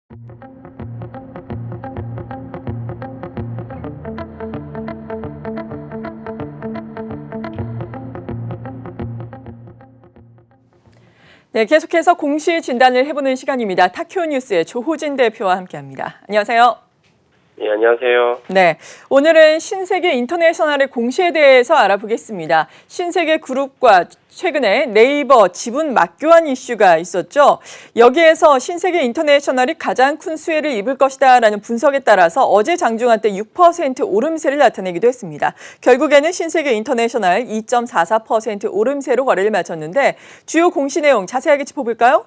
네, 계속해서 공시 진단을 해보는 시간입니다. 타큐 뉴스의 조호진 대표와 함께합니다. 안녕하세요. 네, 안녕하세요. 네, 오늘은 신세계 인터내셔널의 공시에 대해서 알아보겠습니다. 신세계 그룹과 최근에 네이버 지분 맞교환 이슈가 있었죠. 여기에서 신세계 인터내셔널이 가장 큰 수혜를 입을 것이다라는 분석에 따라서 어제 장중한 때 6% 오름세를 나타내기도 했습니다. 결국에는 신세계 인터내셔널 2.44% 오름세로 거래를 마쳤는데 주요 공시 내용 자세하게 짚어볼까요?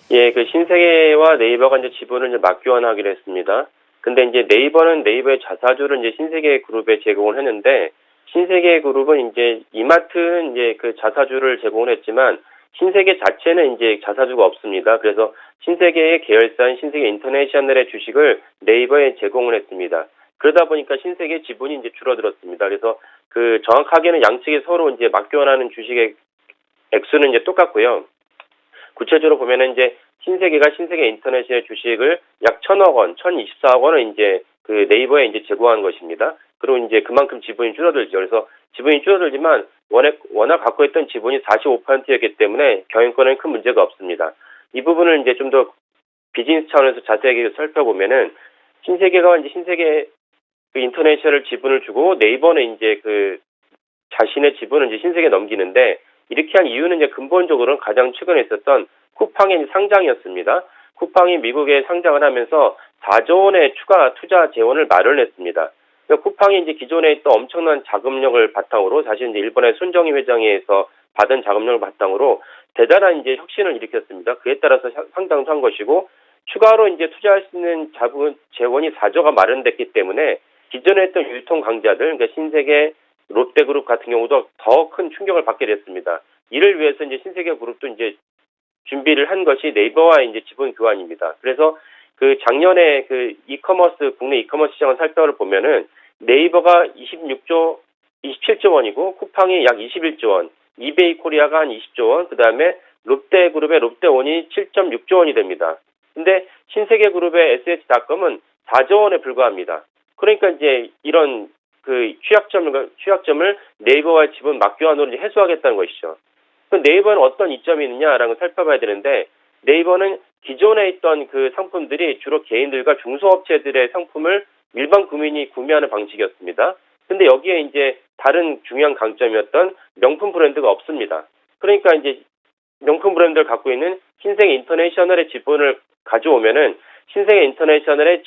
예, 그 신세계와 네이버가 이제 지분을 이제 맞교환하기로 했습니다. 근데 이제 네이버는 네이버의 자사주를 이제 신세계 그룹에 제공을 했는데, 신세계 그룹은 이제 이마트는 이제 그 자사주를 제공을 했지만 신세계 자체는 이제 자사주가 없습니다. 그래서 신세계의 계열사인 신세계 인터내셔널의 주식을 네이버에 제공을 했습니다. 그러다 보니까 신세계 지분이 이제 줄어들었습니다. 그래서 그 정확하게는 양측이 서로 이제 맞교환하는 주식의 액수는 이제 똑같고요. 구체적으로 보면은 이제 신세계가 신세계 인터내셔널 주식을 약 1,000억 원, 1,024억 원을 이제 그 네이버에 이제 제공한 것입니다. 그리고 이제 그만큼 지분이 줄어들죠. 그래서 지분이 줄어들지만 워낙 갖고 있던 지분이 45%였기 때문에 경영권에는 큰 문제가 없습니다. 이 부분을 이제 좀 더 비즈니스 차원에서 자세하게 살펴보면은 신세계가 이제 신세계 그 인터내셔널 지분을 주고 네이버는 이제 그 자신의 지분을 이제 신세계에 넘기는데, 이렇게 한 이유는 이제 근본적으로는 가장 최근에 있었던 쿠팡의 상장이었습니다. 쿠팡이 미국에 상장을 하면서 4조 원의 추가 투자 재원을 마련했습니다. 그러니까 쿠팡이 이제 기존에 있던 엄청난 자금력을 바탕으로, 사실 이제 일본의 손정희 회장에서 받은 자금력을 바탕으로 대단한 이제 혁신을 일으켰습니다. 그에 따라서 상장도 한 것이고, 추가로 이제 투자할 수 있는 자본 재원이 4조가 마련됐기 때문에 기존에 했던 유통 강자들, 그러니까 신세계, 롯데그룹 같은 경우도 더 큰 충격을 받게 됐습니다. 이를 위해서 이제 신세계그룹도 이제 준비를 한 것이 네이버와의 이제 지분 교환입니다. 그래서 그 작년에 그 국내 이커머스 시장을 살펴보면은 네이버가 27조 원이고 쿠팡이 약 21조 원, 이베이 코리아가 한 20조 원, 그 다음에 롯데그룹의 롯데원이 7.6조 원이 됩니다. 근데 신세계그룹의 SH닷컴은 4조 원에 불과합니다. 그러니까 이제 이런 그 취약점을 네이버와의 지분 맞교환으로 이제 해소하겠다는 것이죠. 그 네이버는 어떤 이점이 있느냐라는 걸 살펴봐야 되는데, 네이버는 기존에 있던 그 상품들이 주로 개인들과 중소업체들의 상품을 일반 국민이 구매하는 방식이었습니다. 근데 여기에 이제 다른 중요한 강점이었던 명품 브랜드가 없습니다. 그러니까 이제 명품 브랜드를 갖고 있는 신세계 인터내셔널의 지분을 가져오면은 신세계 인터내셔널의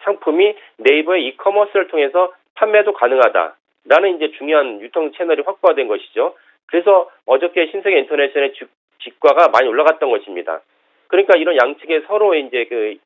상품이 네이버의 이커머스를 통해서 판매도 가능하다라는 이제 중요한 유통 채널이 확보된 것이죠. 그래서 어저께 신세계 인터내셔널의 주가가 많이 올라갔던 것입니다. 그러니까 이런 양측의 서로의 이제 그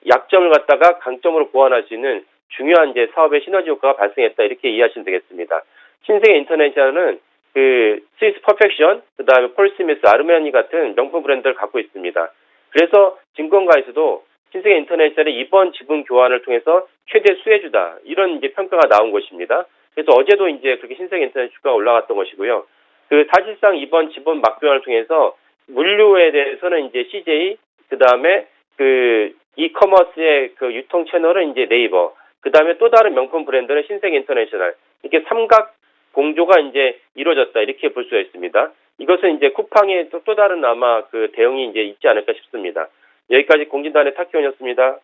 약점을 갖다가 강점으로 보완할 수 있는 중요한 이제 사업의 시너지 효과가 발생했다, 이렇게 이해하시면 되겠습니다. 신세계 인터내셔널은 그 스위스 퍼펙션, 그다음에 폴 스미스, 아르메니 같은 명품 브랜드를 갖고 있습니다. 그래서 증권가에서도 신세계 인터내셔널의 이번 지분 교환을 통해서 최대 수혜주다, 이런 이제 평가가 나온 것입니다. 그래서 어제도 이제 그렇게 신세계 인터내셔널 주가가 올라갔던 것이고요. 그 사실상 이번 지분 맞교환을 통해서 물류에 대해서는 이제 CJ, 그다음에 그 이커머스의 그 유통 채널은 이제 네이버, 그다음에 또 다른 명품 브랜드는 신세계 인터내셔널, 이렇게 삼각 공조가 이제 이루어졌다, 이렇게 볼 수가 있습니다. 이것은 이제 쿠팡의 또 다른 아마 그 대응이 이제 있지 않을까 싶습니다. 여기까지 공진단의 탁기원이었습니다.